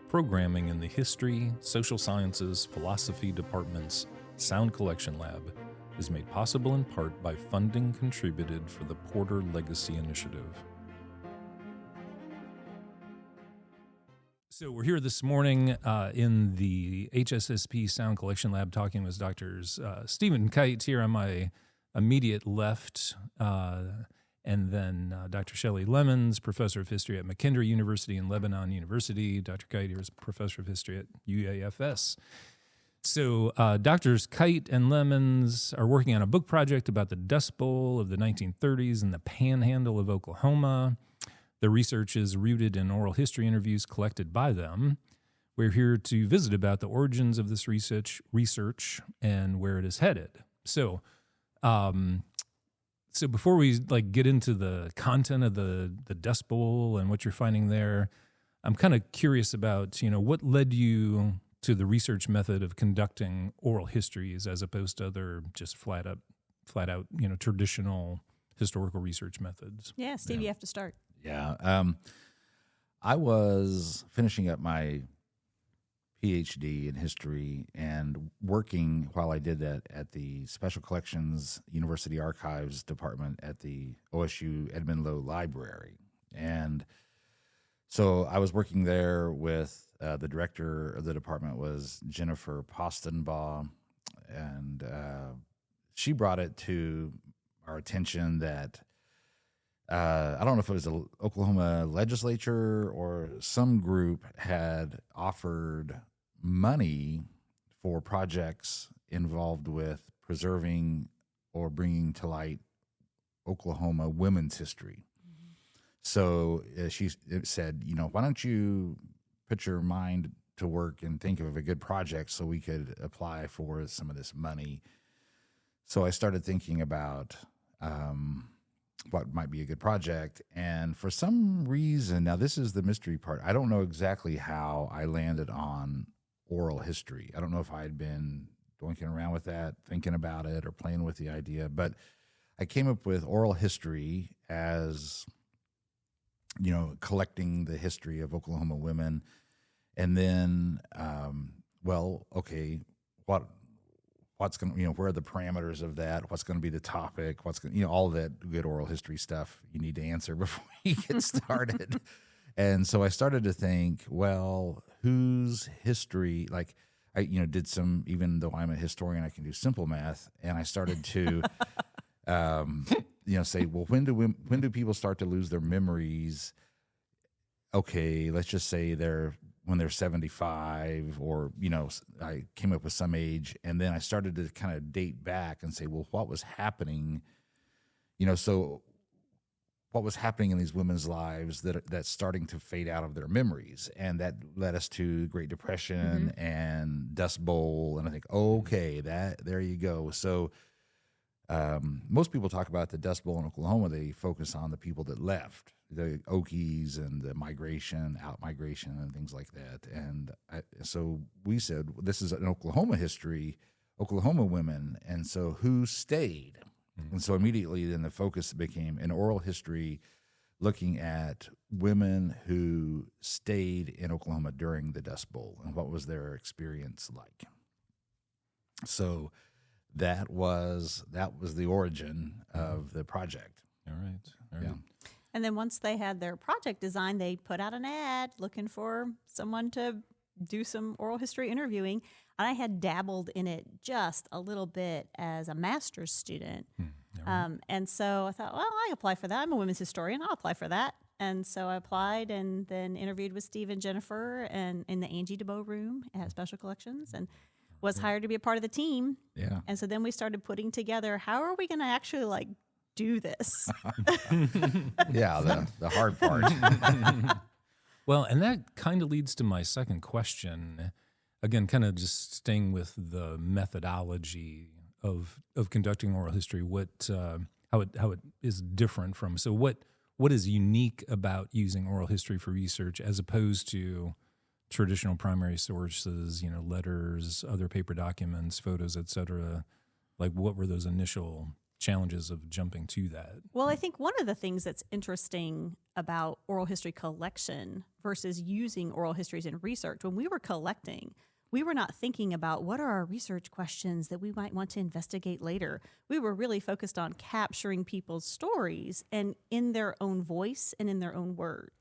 Programming in the History, Social Sciences, Philosophy Department's Sound Collection Lab is made possible in part by funding contributed for the Porter Legacy Initiative. So we're here this morning in the HSSP Sound Collection Lab talking with Drs. Stephen Kite here on my immediate left, and then Dr. Shelly Lemons, Professor of History at McKendree University and Lebanon University. Dr. Kite here is Professor of History at UAFS. So Drs. Kite and Lemons are working on a book project about the Dust Bowl of the 1930s in the Panhandle of Oklahoma. The research is rooted in oral history interviews collected by them. We're here to visit about the origins of this research and where it is headed. So before we get into the content of the Dust Bowl and what you're finding there, I'm kind of curious about, what led you to the research method of conducting oral histories as opposed to other just flat out, traditional historical research methods. Yeah, Steve, you have to start. Yeah. I was finishing up my PhD in history and working while I did that at the Special Collections University Archives Department at the OSU Edmund Lowe Library. And so I was working there with the director of the department was Jennifer Postenbaugh, and she brought it to our attention that I don't know if it was the Oklahoma legislature or some group had offered money for projects involved with preserving or bringing to light Oklahoma women's history. Mm-hmm. So she said, why don't you put your mind to work and think of a good project so we could apply for some of this money. So I started thinking about what might be a good project. And for some reason, now this is the mystery part, I don't know exactly how I landed on oral history. I don't know if I had been doinking around with that, thinking about it, or playing with the idea, but I came up with oral history as, collecting the history of Oklahoma women. And then, what's going to, where are the parameters of that? What's going to be the topic? What's going to, all that good oral history stuff you need to answer before you get started. And so I started to think, well, whose history, I did some, even though I'm a historian, I can do simple math. And I started to, say, well, when do people start to lose their memories? Okay, let's just say when they're 75 or, I came up with some age, and then I started to kind of date back and say, well, what was happening? So what was happening in these women's lives that's starting to fade out of their memories? And that led us to Great Depression and Dust Bowl. And I think, okay, there you go. So most people talk about the Dust Bowl in Oklahoma. They focus on the people that left, the Okies and the out migration and things like that. And so we said, well, this is an Oklahoma history, Oklahoma women. And so who stayed? Mm-hmm. And so immediately then the focus became an oral history looking at women who stayed in Oklahoma during the Dust Bowl and what was their experience like. So that was the origin of the project. All right. Yeah. And then once they had their project designed, they put out an ad looking for someone to do some oral history interviewing. And I had dabbled in it just a little bit as a master's student. Right. And so I thought, well, I apply for that. I'm a women's historian. I'll apply for that. And so I applied and then interviewed with Steve and Jennifer and in the Angie DeBow room at Special Collections and was hired to be a part of the team. Yeah. And so then we started putting together, how are we going to actually do this? Yeah, the hard part. Well, and that kind of leads to my second question. Again, kind of just staying with the methodology of conducting oral history, how it is different from. So what is unique about using oral history for research as opposed to traditional primary sources, letters, other paper documents, photos, et cetera? Like, what were those initial challenges of jumping to that. Well, I think one of the things that's interesting about oral history collection versus using oral histories in research, when we were collecting, we were not thinking about what are our research questions that we might want to investigate later. We were really focused on capturing people's stories and in their own voice and in their own words.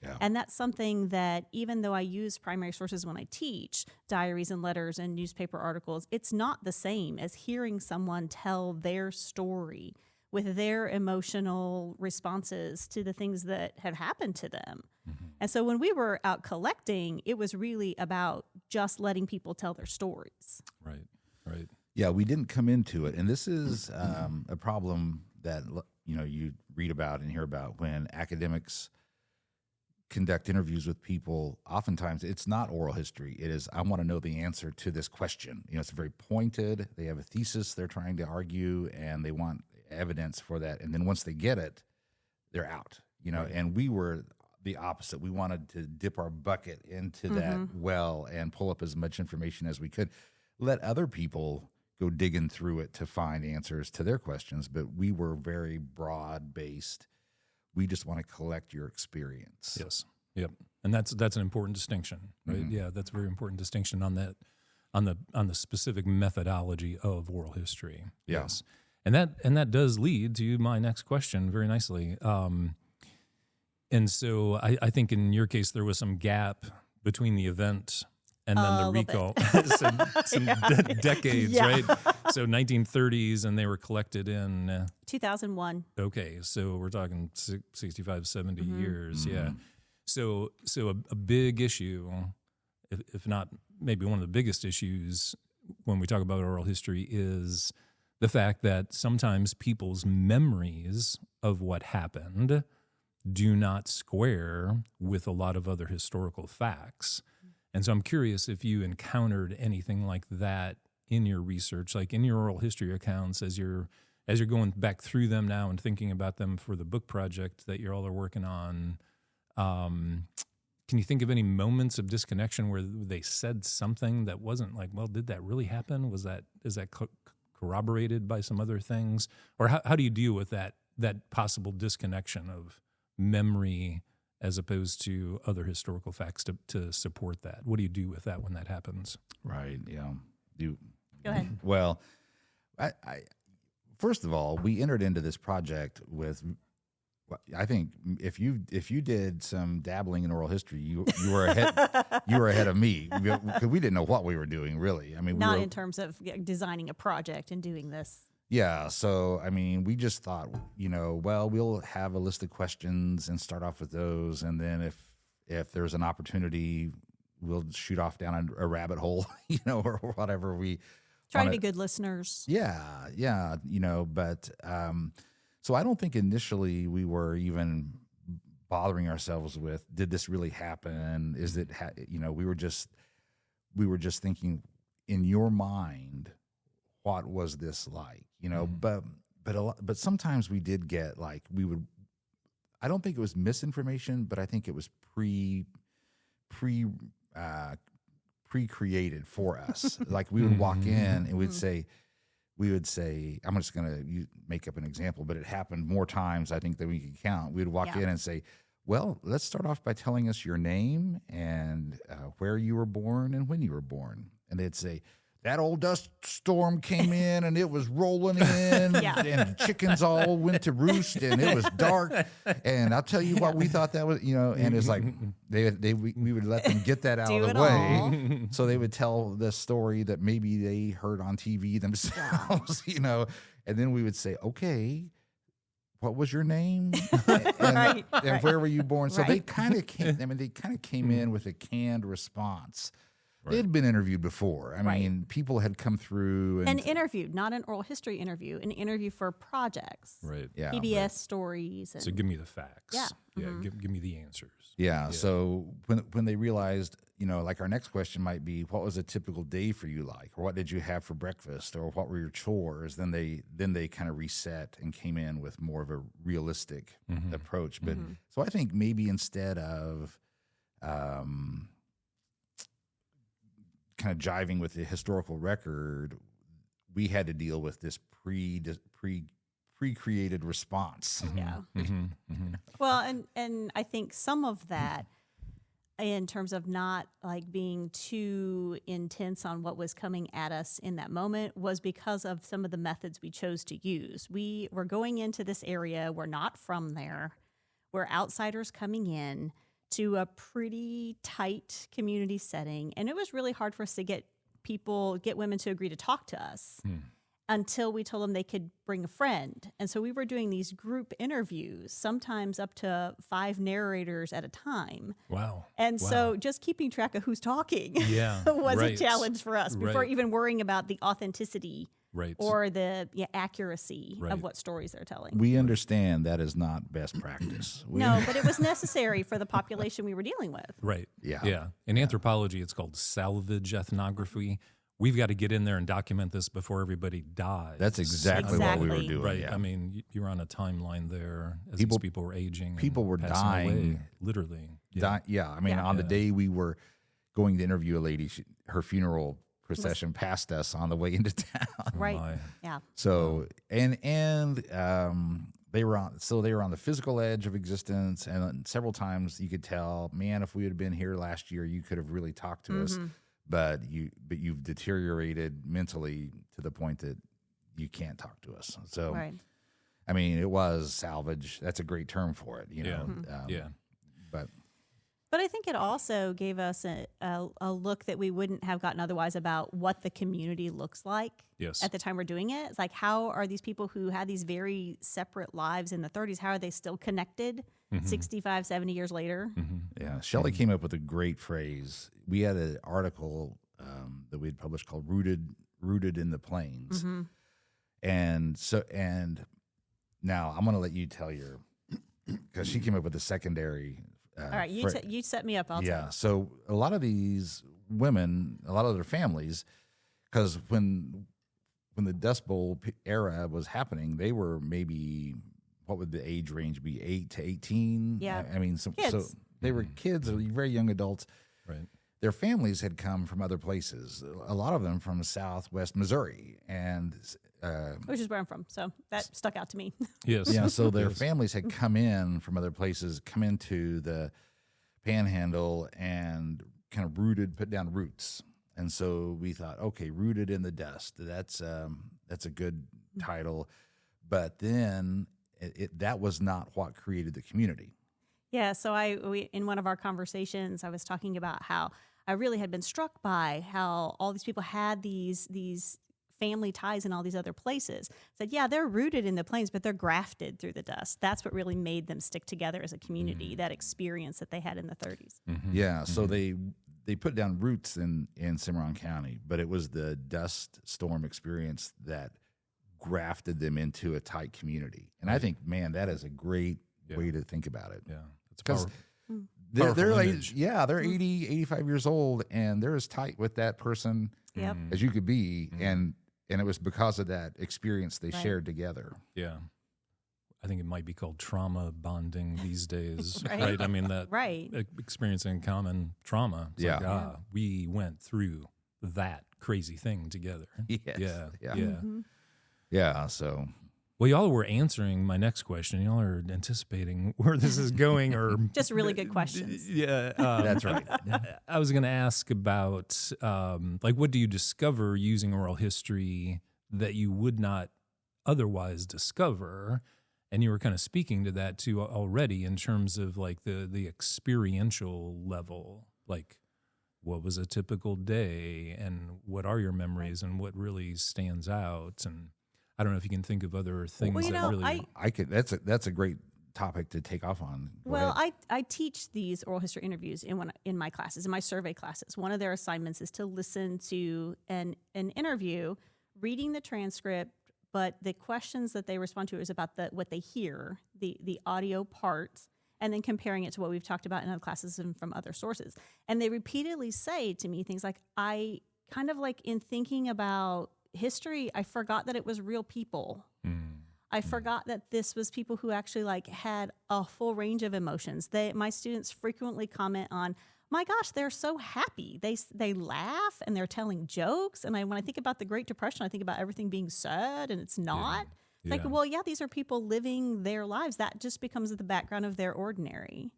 Yeah. And that's something that even though I use primary sources when I teach, diaries and letters and newspaper articles, it's not the same as hearing someone tell their story with their emotional responses to the things that have happened to them. Mm-hmm. And so when we were out collecting, it was really about just letting people tell their stories. Right. Yeah, we didn't come into it. And this is a problem that, you read about and hear about when academics conduct interviews with people. Oftentimes it's not oral history. It is, I want to know the answer to this question. It's very pointed. They have a thesis they're trying to argue, and they want evidence for that. And then once they get it, they're out, right. And we were the opposite. We wanted to dip our bucket into that well and pull up as much information as we could. Let other people go digging through it to find answers to their questions. But we were very broad-based. We just want to collect your experience. Yes. Yep. And that's an important distinction, right? Mm-hmm. Yeah, that's a very important distinction on the specific methodology of oral history. Yeah. Yes. And that does lead to my next question very nicely. And so I think in your case there was some gap between the event and then the recall, some decades, yeah. right? So 1930s, and they were collected in 2001. Okay, so we're talking 65, 70 years, yeah. So a big issue, if not maybe one of the biggest issues when we talk about oral history, is the fact that sometimes people's memories of what happened do not square with a lot of other historical facts. And so I'm curious if you encountered anything like that in your research, like in your oral history accounts, as you're going back through them now and thinking about them for the book project that you all are working on. Can you think of any moments of disconnection where they said something that wasn't like, well, did that really happen? Is that corroborated by some other things? Or how do you deal with that possible disconnection of memory as opposed to other historical facts to support that? What do you do with that when that happens? Right. Yeah. Go ahead. Well, I first of all, we entered into this project with, I think if you did some dabbling in oral history, you were ahead of me, because we didn't know what we were doing, really. I mean, not in terms of designing a project and doing this. Yeah, so I mean, we just thought, well, we'll have a list of questions and start off with those, and then if there's an opportunity, we'll shoot off down a rabbit hole, or whatever we try to be good listeners. Yeah, but so I don't think initially we were even bothering ourselves with, did this really happen? Is it we were just thinking in your mind, what was this like? But sometimes we did get like, I don't think it was misinformation, but I think it was pre-created for us. Like we would walk in and we would say, I'm just going to make up an example, but it happened more times, I think, than we could count. We would walk in and say, well, let's start off by telling us your name and where you were born and when you were born. And they'd say, that old dust storm came in and it was rolling in and chickens all went to roost and it was dark. And I'll tell you what, we thought that was, and it's like we would let them get that out of the way. So they would tell the story that maybe they heard on TV themselves, and then we would say, okay, what was your name? And where were you born? So they kind of came in with a canned response. Right. They had been interviewed before. I mean, people had come through and interviewed, not an oral history interview, an interview for projects. Right. Yeah. PBS stories. So give me the facts. Yeah. Yeah. Give me the answers. Yeah. So when they realized, like our next question might be, what was a typical day for you like, or what did you have for breakfast, or what were your chores? Then they kind of reset and came in with more of a realistic approach. But so I think maybe instead of kind of jiving with the historical record, we had to deal with this pre pre-created response. Yeah. Mm-hmm. Well, and I think some of that, in terms of not like being too intense on what was coming at us in that moment, was because of some of the methods we chose to use. We were going into this area. We're not from there. We're outsiders coming in to a pretty tight community setting. And it was really hard for us to get women to agree to talk to us until we told them they could bring a friend. And so we were doing these group interviews, sometimes up to 5 narrators at a time. Wow. And so just keeping track of who's talking Yeah, was right. a challenge for us before Right. even worrying about the authenticity Right. or the accuracy Right. of what stories they're telling. We understand that is not best practice. No, but it was necessary for the population we were dealing with. Right. Yeah. Yeah. In anthropology, it's called salvage ethnography. We've got to get in there and document this before everybody dies. That's exactly what we were Exactly. doing. Right. Yeah. I mean, you're on a timeline there as People- these people were aging. people and were passing dying. away, literally. Yeah. I mean, Yeah. on the day we were going to interview a lady, her funeral procession passed us on the way into town. Right. My. Yeah. So they were on the physical edge of existence, and several times you could tell, man, if we had been here last year, you could have really talked to us, but you've deteriorated mentally to the point that you can't talk to us. So, Right. I mean, it was salvage. That's a great term for it, you know. Yeah. But I think it also gave us a look that we wouldn't have gotten otherwise about what the community looks like Yes. at the time we're doing it. It's like, how are these people who had these very separate lives in the 30s, how are they still connected 65, 70 years later? Yeah, Shelly came up with a great phrase. We had an article that we had published called "Rooted in the Plains," and now I'm going to let you tell because she came up with a secondary. All right, you set me up. I'll Yeah, tell. so a lot of these women, a lot of their families, because when the Dust Bowl era was happening, they were maybe, what would the age range be, 8 to 18? Yeah. I mean, so Kids. they were kids, very young adults. Right. Their families had come from other places, a lot of them from Southwest Missouri, and Which is where I'm from, so that stuck out to me. Yes. yeah, so their families had come in from other places, come into the Panhandle and kind of put down roots. And so we thought, okay, Rooted in the Dust. That's a good title. But then that was not what created the community. Yeah, so in one of our conversations, I was talking about how I really had been struck by how all these people had these family ties in all these other places. Said, yeah, they're rooted in the plains, but they're grafted through the dust. That's what really made them stick together as a community, that experience that they had in the 30s. Yeah, so they put down roots in Cimarron County, but it was the dust storm experience that grafted them into a tight community. And I think, man, that is a great way to think about it. Yeah. It's Because powerful they're image. they're 80, 85 years old, and they're as tight with that person Yep. as you could be. And it was because of that experience they shared together. Yeah. I think it might be called trauma bonding these days, Right. right? I mean, that Right. experiencing common trauma. It's Yeah. like, we went through that crazy thing together. Yes. Yeah. Yeah. Yeah. Yeah, so Well, y'all were answering my next question. Y'all are anticipating where this is going, or Just really good questions. Yeah, that's right. I was going to ask about what do you discover using oral history that you would not otherwise discover? And you were kind of speaking to that too already in terms of like the experiential level, like what was a typical day and what are your memories and what really stands out. And I don't know if you can think of other things Well, that really. I could. That's a great topic to take off on. Go Well, ahead. I teach these oral history interviews in my classes, in my survey classes. One of their assignments is to listen to an interview, reading the transcript, but the questions that they respond to is about what they hear, the audio part, and then comparing it to what we've talked about in other classes and from other sources. And they repeatedly say to me things like, I kind of like in thinking about history, I forgot that it was real people. I forgot that this was people who actually like had a full range of emotions. My students frequently comment on, my gosh, they're so happy. They laugh and they're telling jokes. And when I think about the Great Depression, I think about everything being sad and it's not. It's like, well, yeah, these are people living their lives. That just becomes the background of their ordinary.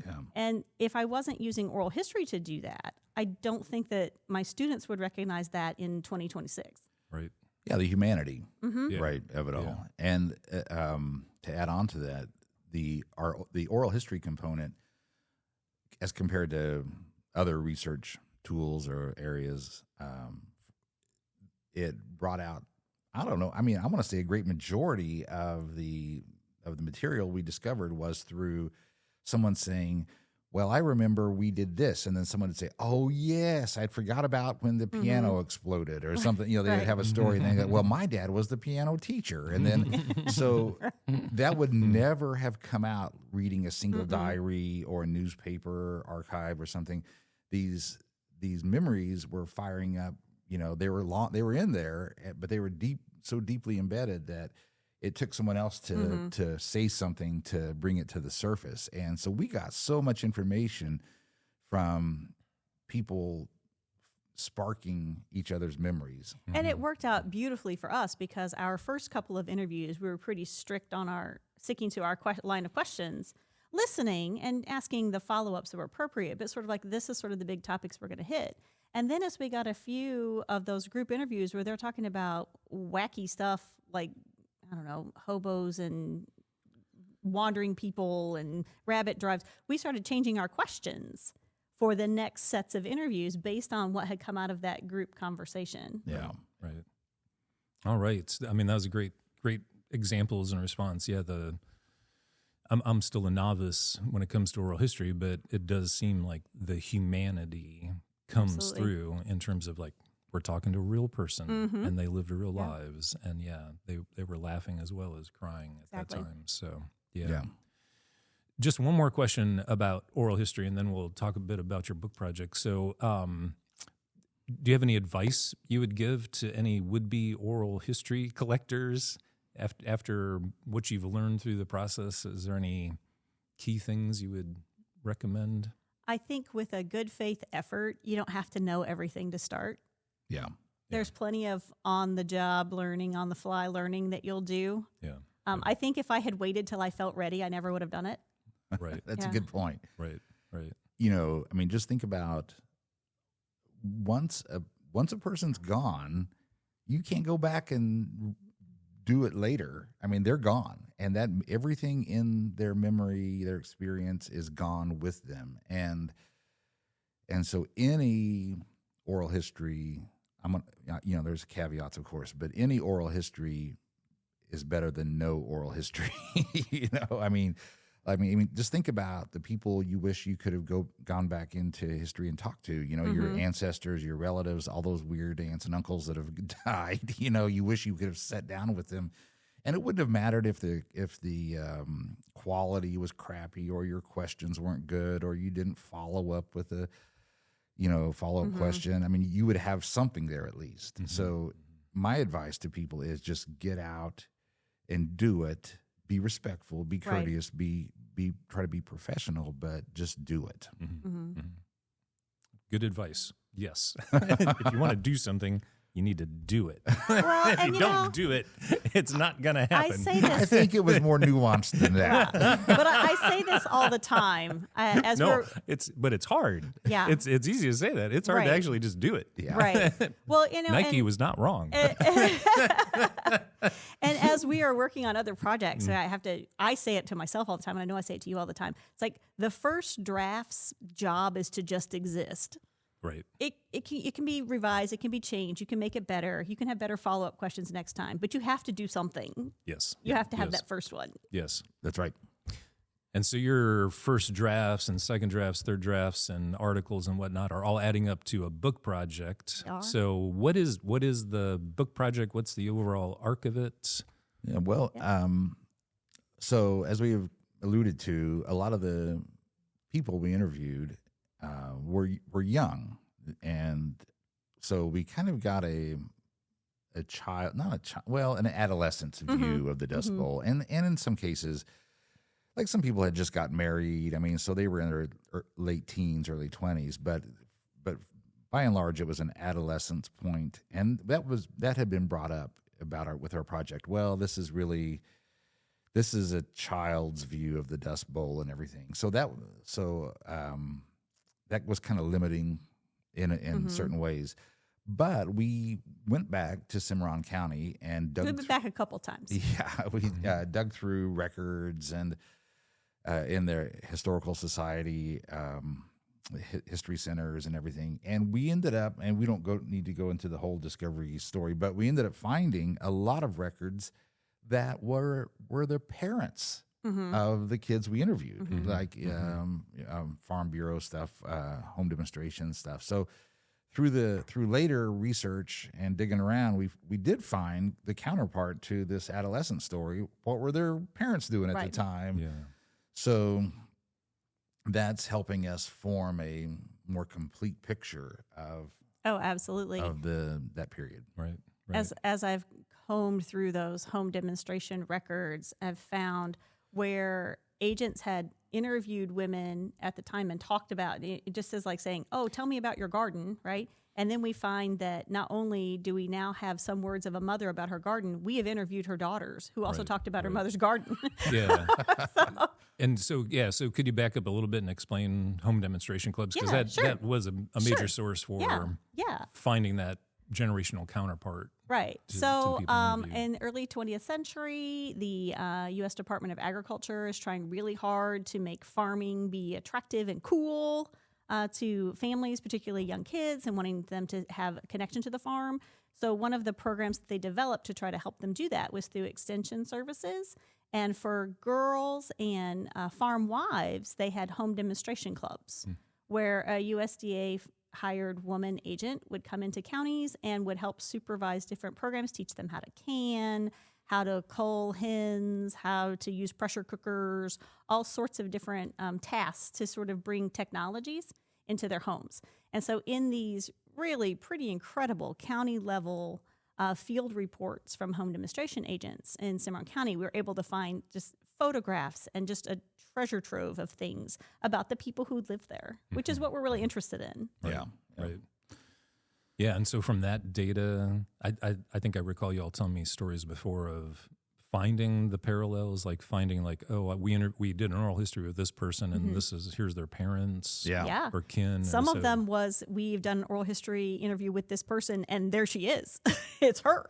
Yeah. And if I wasn't using oral history to do that, I don't think that my students would recognize that in 2026. Right. Yeah, the humanity, Yeah. right, of it all. Yeah. And to add on to that, the oral history component, as compared to other research tools or areas, it brought out, I don't know, I mean, I want to say a great majority of the material we discovered was through someone saying, well, I remember we did this. And then someone would say, oh, yes, I'd forgot about when the piano exploded or something. You know, they would have a story and they go, well, my dad was the piano teacher. And then, so that would never have come out reading a single diary or a newspaper archive or something. These memories were firing up, you know, they were in there, but they were so deeply embedded that it took someone else to say something to bring it to the surface. And so we got so much information from people sparking each other's memories. And it worked out beautifully for us because our first couple of interviews, we were pretty strict on sticking to our line of questions, listening and asking the follow-ups that were appropriate, but sort of like, this is sort of the big topics we're going to hit. And then as we got a few of those group interviews where they're talking about wacky stuff like, I don't know, hobos and wandering people and rabbit drives, we started changing our questions for the next sets of interviews based on what had come out of that group conversation. Yeah. Right. All right. I mean, that was a great examples and response. Yeah. I'm still a novice when it comes to oral history, but it does seem like the humanity comes Absolutely. through in terms of like, we're talking to a real person and they lived real Yeah. lives. And they were laughing as well as crying at Exactly. that time. So Yeah. Just one more question about oral history, and then we'll talk a bit about your book project. So do you have any advice you would give to any would-be oral history collectors after what you've learned through the process? Is there any key things you would recommend? I think with a good faith effort, you don't have to know everything to start. Yeah. There's plenty of on-the-job learning, on-the-fly learning that you'll do. Yeah. I think if I had waited till I felt ready, I never would have done it. Right. That's a Yeah. good point. Right. You know, I mean, just think about once a person's gone, you can't go back and do it later. I mean, they're gone, and that everything in their memory, their experience is gone with them. And so any oral history, there's caveats, of course, but any oral history is better than no oral history. I mean, just think about the people you wish you could have gone back into history and talked to. You know, your ancestors, your relatives, all those weird aunts and uncles that have died. You know, you wish you could have sat down with them, and it wouldn't have mattered if the quality was crappy or your questions weren't good or you didn't follow up with a follow-up question. I mean, you would have something there at least. So my advice to people is just get out and do it. Be respectful, be courteous, try to be professional, but just do it. Good advice. Yes. If you want to do something, you need to do it. Well, If you don't do it, it's not going to happen. I say I this, think it was more nuanced than that. but I say this all the time. But it's hard. Yeah. It's easy to say that. It's hard to Right. actually just do it. Yeah. Right. Well, Nike was not wrong. And as we are working on other projects, I say it to myself all the time, and I know I say it to you all the time. It's like the first draft's job is to just exist. Right. It can be revised, it can be changed, you can make it better, you can have better follow-up questions next time, but you have to do something. Yes. You have to have Yes. that first one. Yes. That's right. And so your first drafts and second drafts, third drafts, and articles and whatnot are all adding up to a book project. They are. So what is the book project? What's the overall arc of it? Yeah, well, so as we have alluded to, a lot of the people we interviewed were young, and so we kind of got an adolescent's view of the Dust Bowl, and in some cases, like some people had just got married. I mean, so they were in their late teens, early 20s, but by and large, it was an adolescence point, and that had been brought up with our project. Well, this is a child's view of the Dust Bowl and everything. So that was kind of limiting in certain ways. But we went back to Cimarron County and dug. We've been back a couple times. Yeah, we dug through records and in their historical society, history centers and everything. And we ended up, and we don't need to go into the whole discovery story, but we ended up finding a lot of records that were the parents of the kids we interviewed, like Farm Bureau stuff, home demonstration stuff. So through later research and digging around, we did find the counterpart to this adolescent story. What were their parents doing at the time? Yeah. So that's helping us form a more complete picture of absolutely of that period. Right. As I've combed through those home demonstration records, I've found where agents had interviewed women at the time and talked about it, just as like saying, "Oh, tell me about your garden," right? And then we find that not only do we now have some words of a mother about her garden, we have interviewed her daughters who also talked about her mother's garden. Yeah. And so could you back up a little bit and explain home demonstration clubs? Because that was a major source for finding that generational counterpart. Right. To so the people interviewed. in early 20th century, the U.S. Department of Agriculture is trying really hard to make farming be attractive and cool to families, particularly young kids, and wanting them to have a connection to the farm. So one of the programs that they developed to try to help them do that was through extension services. And for girls and farm wives, they had home demonstration clubs where a USDA hired woman agent would come into counties and would help supervise different programs, teach them how to can, how to cull hens, how to use pressure cookers, all sorts of different tasks to sort of bring technologies into their homes. And so in these really pretty incredible county level field reports from home demonstration agents in Cimarron County, we were able to find just photographs and just a treasure trove of things about the people who live there, which is what we're really interested in. Right. Yeah, and so from that data, I think I recall you all telling me stories before of finding the parallels, like finding like, oh, we did an oral history with this person, and here's their parents, or kin. Some of them was we've done an oral history interview with this person, and there she is, it's her.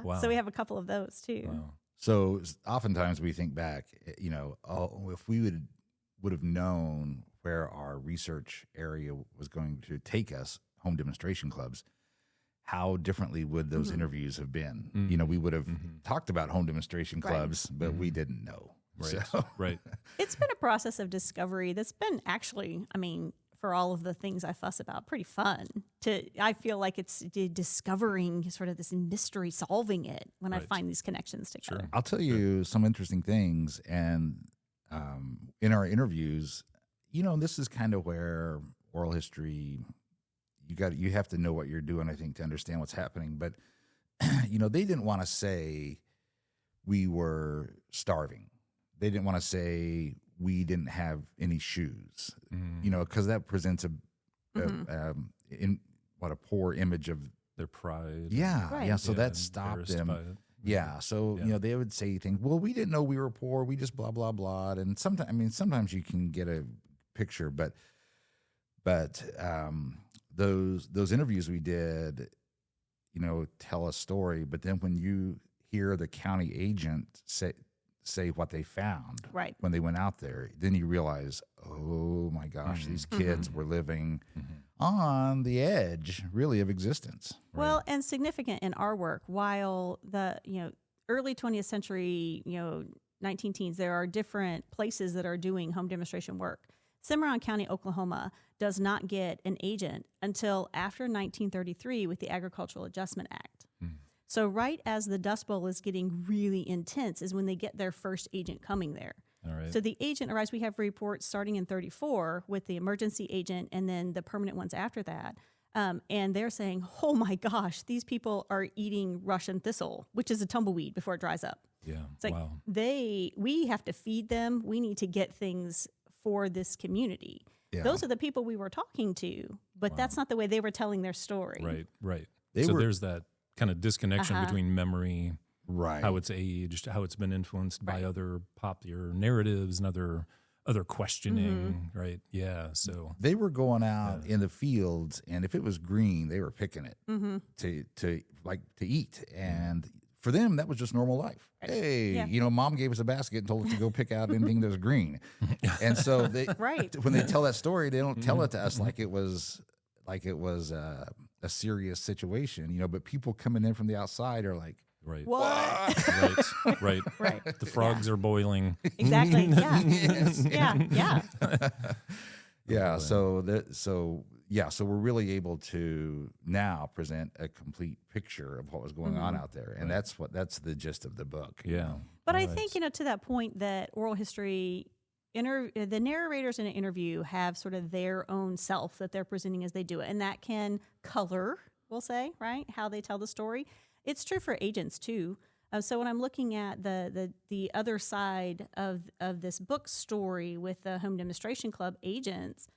Wow. So we have a couple of those too. Wow. So oftentimes we think back, if we would have known where our research area was going to take us, home demonstration clubs, how differently would those interviews have been? We would have talked about home demonstration clubs, but we didn't know. Right. So. Right. It's been a process of discovery that's been actually, for all of the things I fuss about, pretty fun. I feel like it's discovering sort of this mystery, solving it when I find these connections together. Sure. I'll tell you some interesting things, and in our interviews, this is kind of where oral history, you have to know what you're doing, I think, to understand what's happening. But they didn't want to say we were starving. They didn't want to say we didn't have any shoes, because that presents a poor image of their pride. Yeah, right. yeah. So that stopped them. Yeah. So they would say things. Well, we didn't know we were poor. We just blah blah blah. And sometimes you can get a picture, but those interviews we did, tell a story. But then when you hear the county agent say what they found when they went out there, then you realize, oh my gosh, these kids were living on the edge, really, of existence. Well, and significant in our work, while the early 20th century, 19 teens, there are different places that are doing home demonstration work. Cimarron County, Oklahoma, does not get an agent until after 1933 with the Agricultural Adjustment Act. So right as the Dust Bowl is getting really intense is when they get their first agent coming there. All right. So the agent arrives. We have reports starting in 34 with the emergency agent and then the permanent ones after that. And they're saying, oh my gosh, these people are eating Russian thistle, which is a tumbleweed before it dries up. Yeah. It's like wow. we have to feed them. We need to get things for this community. Yeah. Those are the people we were talking to, but that's not the way they were telling their story. Right. there's that kind of disconnection between memory, right, how it's aged, how it's been influenced by other popular narratives and other questioning, right? Yeah. So they were going out in the fields, and if it was green, they were picking it to eat. And for them, that was just normal life. Hey, mom gave us a basket and told us to go pick out anything that was green. And so they, when they tell that story, they don't tell it to us like it was a serious situation, but people coming in from the outside are like, right. What? Right. The frogs are boiling. Exactly. Yeah. Yes. Yeah. Yeah. So we're really able to now present a complete picture of what was going on out there, and that's the gist of the book. Yeah. But I think to that point that oral history, the narrators in an interview have sort of their own self that they're presenting as they do it, and that can color, we'll say, right, how they tell the story. It's true for agents too. So when I'm looking at the other side of this book story with the Home Demonstration Club agents,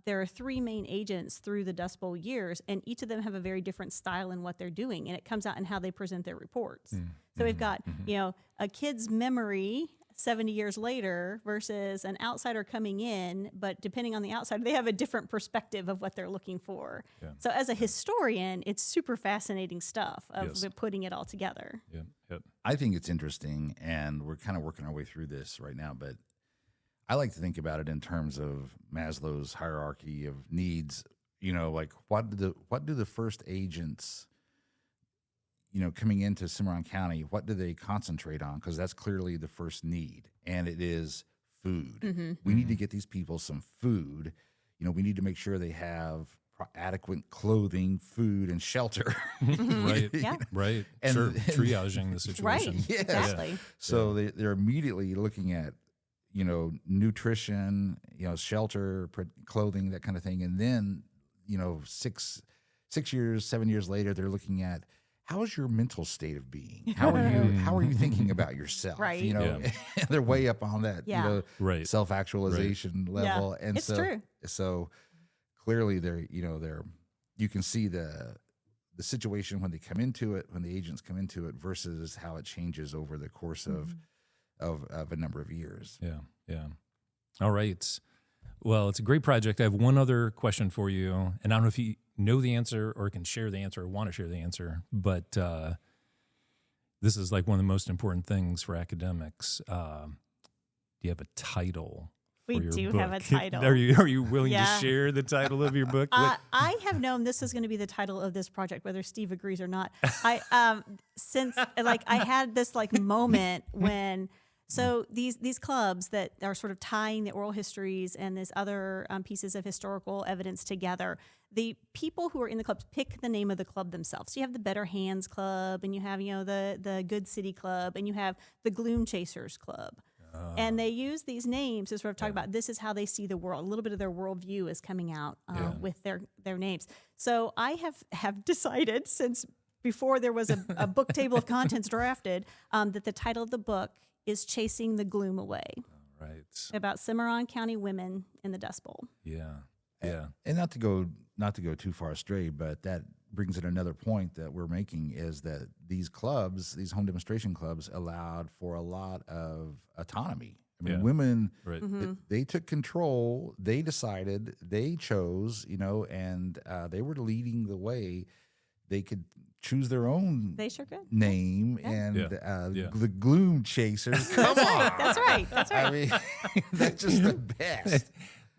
there are 3 main agents through the Dust Bowl years, and each of them have a very different style in what they're doing, and it comes out in how they present their reports. So we've got a kid's memory 70 years later versus an outsider coming in, but depending on the outsider, they have a different perspective of what they're looking for. Yeah. So as a historian, it's super fascinating stuff of putting it all together. Yeah. Yep. I think it's interesting, and we're kind of working our way through this right now, but I like to think about it in terms of Maslow's hierarchy of needs. Like what do the first agents, coming into Cimarron County, what do they concentrate on? Because that's clearly the first need, and it is food. We need to get these people some food. We need to make sure they have adequate clothing, food, and shelter. Right. Yeah. Right. And triaging the situation. Right. Yes. Exactly. So they're immediately looking at, nutrition, shelter, clothing, that kind of thing. And then, 6 years, 7 years later, they're looking at, how is your mental state of being? How are you thinking about yourself? Right. They're way up on that, self-actualization level. Yeah. And it's true. So clearly you can see the situation when they come into it, when the agents come into it, versus how it changes over the course of a number of years. Yeah. All right. Well, it's a great project. I have one other question for you, and I don't know if you know the answer or can share the answer or want to share the answer, but this is like one of the most important things for academics. Do you have a title? We do have a title. Are you willing to share the title of your book? I have known this is going to be the title of this project, whether Steve agrees or not. I had this moment when. So these clubs that are sort of tying the oral histories and these other pieces of historical evidence together, the people who are in the clubs pick the name of the club themselves. So you have the Better Hands Club, and you have the Good City Club, and you have the Gloom Chasers Club. And they use these names to sort of talk about this is how they see the world. A little bit of their worldview is coming out with their names. So I have decided, since before there was a book table of contents drafted, that the title of the book is Chasing the Gloom Away. Right. About Cimarron County women in the Dust Bowl. Yeah. And not to go too far astray, but that brings in another point that we're making, is that these clubs, these home demonstration clubs, allowed for a lot of autonomy. I mean, women, they took control. They decided, they chose, and they were leading the way. They could choose their own name and the Gloom Chasers. Come on. That's right. I mean, that's just the best.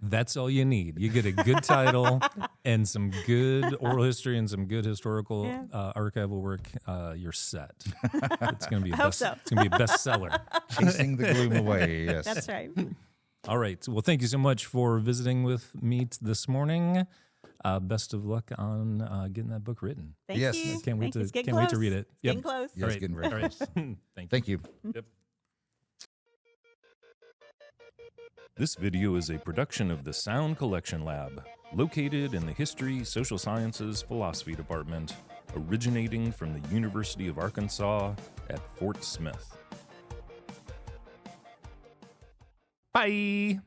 That's all you need. You get a good title and some good oral history and some good historical archival work. You're set. It's going to be it's going to be a bestseller. Chasing the Gloom Away. Yes, that's right. All right. Well, thank you so much for visiting with me this morning. Best of luck on getting that book written. Thank you. Can't wait to read it. Getting close. Yes, right. Getting very close. Thank you. Yep. This video is a production of the Sound Collection Lab, located in the History, Social Sciences, Philosophy Department, originating from the University of Arkansas at Fort Smith. Bye!